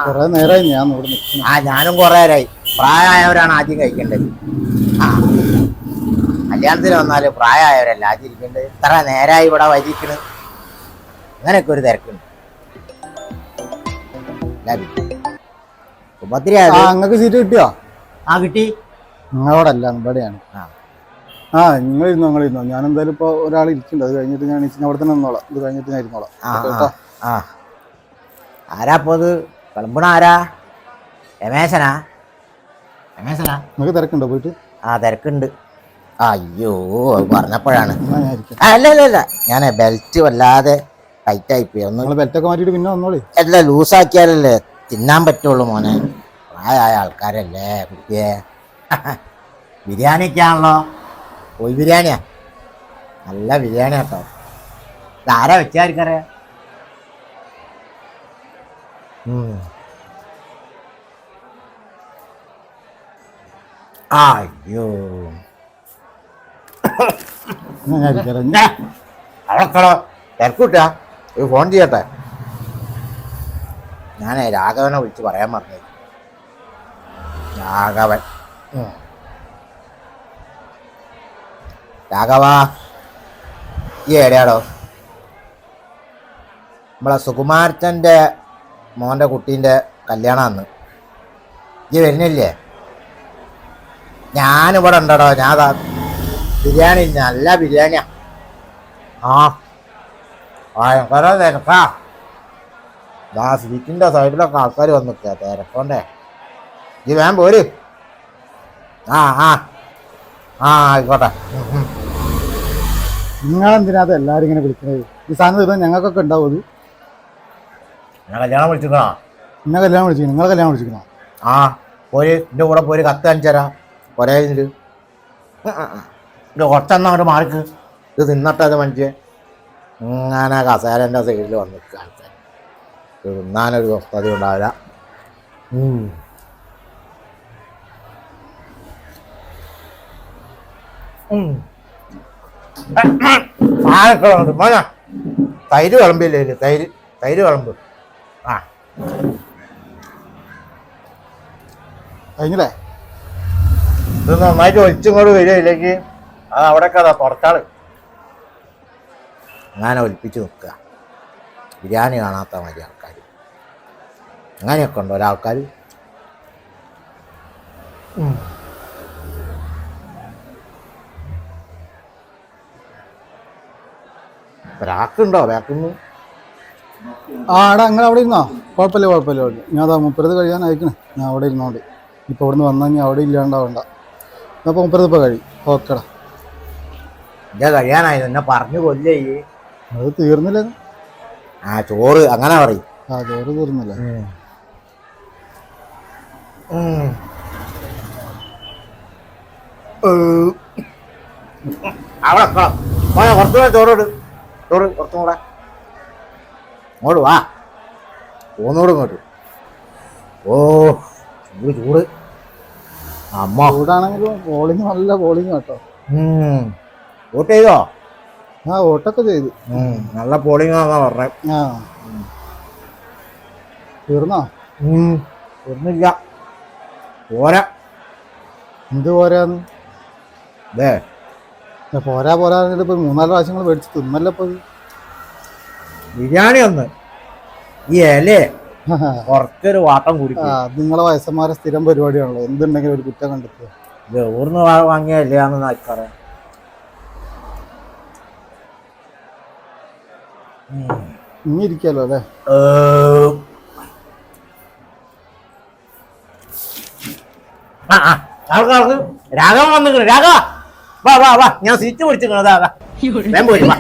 കുറെ നേരമായി ഞാൻ ഇവിടെ ഞാനും കുറെ നേരമായി. പ്രായമായവരാണ് ആദ്യം കഴിക്കേണ്ടത്. കല്യാണത്തിന് വന്നാല് പ്രായമായവരല്ല ആദ്യം ഇരിക്കേണ്ടത്. ഇത്ര നേരമായി ഇവിടെ വരിക്കണ്. അങ്ങനെയൊക്കെ ഒരു തിരക്കുണ്ട്. നിങ്ങൾക്ക് സീറ്റ് കിട്ടിയോ? കിട്ടി. നിങ്ങളോടല്ല ഇവിടെയാണ്. നിങ്ങളിരുന്നോ. ഞാൻ എന്തായാലും ഇപ്പൊ ഒരാൾ ഇരിക്കുന്നുണ്ട്. അത് കഴിഞ്ഞിട്ട് ഞാൻ അവിടെ തന്നെ നിന്നോളാം. ഇത് കഴിഞ്ഞിട്ട് ഞാൻ ഇരുന്നോളാം. ആരാപ്പോ ഇത് കളമ്പണ? ആരാ? രമേശനാ? നിങ്ങൾക്ക് തിരക്കുണ്ടോ പോയിട്ട്? തിരക്കുണ്ട്. അയ്യോ, അത് പറഞ്ഞപ്പോഴാണ്. അല്ല ഞാൻ ബെൽറ്റ് വല്ലാതെ ടൈറ്റ് ആയിപ്പോയി. ഒന്ന് ബെൽറ്റൊക്കെ മാറ്റിയിട്ട് പിന്നെ വന്നോളി. അല്ല, ലൂസാക്കിയാലല്ലേ തിന്നാൻ പറ്റുള്ളൂ മോനെ. പ്രായമായ ആൾക്കാരല്ലേ കുട്ടിയെ. ബിരിയാണിയൊക്കെയാണല്ലോ. കോഴി ബിരിയാണിയാ. നല്ല ബിരിയാണി കേട്ടോ. ഇതാരാ വെച്ചായിരിക്കറിയാ? അയ്യോ, അവളക്കടോ തിരക്കൂട്ടാ. ഒരു ഫോൺ ചെയ്യട്ടെ. ഞാനേ രാഘവനെ വിളിച്ച് പറയാൻ പറഞ്ഞത്. രാഘവ, ഈ എവിടെയാടോ? നമ്മളെ സുകുമാരച്ചൻ്റെ മോൻ്റെ കുട്ടീൻ്റെ കല്യാണമാണ്. ഈ വരുന്നില്ലേ? ഞാനിവിടെ ഉണ്ടോ? ഞാൻ ബിരിയാണി, നല്ല ബിരിയാണിയാ. ഭയങ്കര തിരക്കാ. സീറ്റിൻ്റെ സൈഡിലൊക്കെ ആൾക്കാർ വന്നിക്കുക. തിരക്കോണ്ടേ. ഈ വേഗം പോര്. ആയിക്കോട്ടെ. നിങ്ങളെന്തിനാ എല്ലാവരും ഇങ്ങനെ വിളിക്കുന്നത്? ഈ സാധനം തീർന്നാൽ ഞങ്ങൾക്കൊക്കെ ഉണ്ടാവും. ഞാൻ കല്യാണം വിളിച്ചിരിക്കണോ? നിങ്ങളെ കല്യാണം വിളിച്ചിരിക്കണോ? പോര്. എൻ്റെ കൂടെ പോര്. കത്ത് കാണിച്ചരാ. ഒരേ ഇത് കുറച്ചെന്നാ അങ്ങോട്ട് മാറിക്ക്. ഇത് തിന്നട്ടെ. അത് മനുഷ്യ ഇങ്ങനെ കസേരൻ്റെ സൈഡിൽ വന്ന് ആൾക്കാർ. തിന്നാനൊരു സ്വസ്ഥത ഉണ്ടാവില്ല. മോനാ, തൈര് വിളമ്പില്ലേ? തൈര് വിളമ്പ്. കഴിഞ്ഞില്ലേ? ഇത് നന്നായിട്ട് ഒലിച്ചിങ്ങോട്ട് വരികയില്ലെങ്കിൽ അത് അവിടെയൊക്കെ അതാ പുറത്താള്. അങ്ങനെ ഒലിപ്പിച്ച് നിൽക്കുക. ബിരിയാണി കാണാത്ത മതി ആൾക്കാർ. അങ്ങനെയൊക്കെ ഉണ്ടോ ഒരാൾക്കാർ? ബ്രാക്കുണ്ടോ? ബാക്കിന്ന് അങ്ങനെ അവിടെ ഇരുന്നോ? കുഴപ്പമില്ല. ഞാൻ അതാ മുപ്പത് കഴിയാൻ അയക്കണേ. ഞാൻ അവിടെ ഇരുന്നോണ്ട്. ഇപ്പോൾ ഇവിടുന്ന് വന്നാൽ ഞാൻ അവിടെ ഇല്ലാണ്ടാവണ്ട. അപ്പോൾ മുപ്പത് ഇപ്പോൾ കഴിയും. ഓക്കെടാ. എൻ്റെ കഴിയാനായി. എന്നെ പറഞ്ഞു കൊല്ലേ. അത് തീർന്നില്ല. ചോറ് അങ്ങനെ പറയും. ചോറ് തീർന്നില്ല. അവിടെ കുറച്ചുകൂടെ ചോറ് കുറച്ചും കൂടെ ഇങ്ങോട്ട് വാ. പോന്നോട് ഇങ്ങോട്ട്. ചൂട്. അമ്മ ചൂടാണെങ്കിലും ബോളിങ് നല്ല ബോളിങ് കേട്ടോ. വോട്ട് ചെയ്തോ? വോട്ടൊക്കെ ചെയ്തു. നല്ല പോളിങ് ആണെന്നാ പറഞ്ഞേ. തീർന്നോ? തീർന്നില്ല. പോരാ. എന്ത് പോരാന്ന്? പോരാ ഇപ്പൊ 3-4 പ്രാവശ്യങ്ങൾ മേടിച്ച് തിന്നല്ലോ. ഇപ്പൊ ബിരിയാണി ഒന്ന് ഈ ഇലേ കുറച്ചൊരു വാട്ടം കുടിക്കും. നിങ്ങളെ വയസ്സന്മാരെ സ്ഥിരം പരിപാടിയാണല്ലോ. എന്തുണ്ടെങ്കിലും ഒരു കുറ്റം കണ്ടെത്തുക. ഊർന്ന് വാങ്ങിയ ഇല്ലയാണെന്ന് ആയിക്കറിയാം. ഇനി ഇരിക്കാലോ അല്ലേ? രാഘവ വന്നിക്കണ. രാഘവ വാ. ഞാൻ സീറ്റ് പിടിച്ചിക്കണതാ. വേഗം പോയി വാ.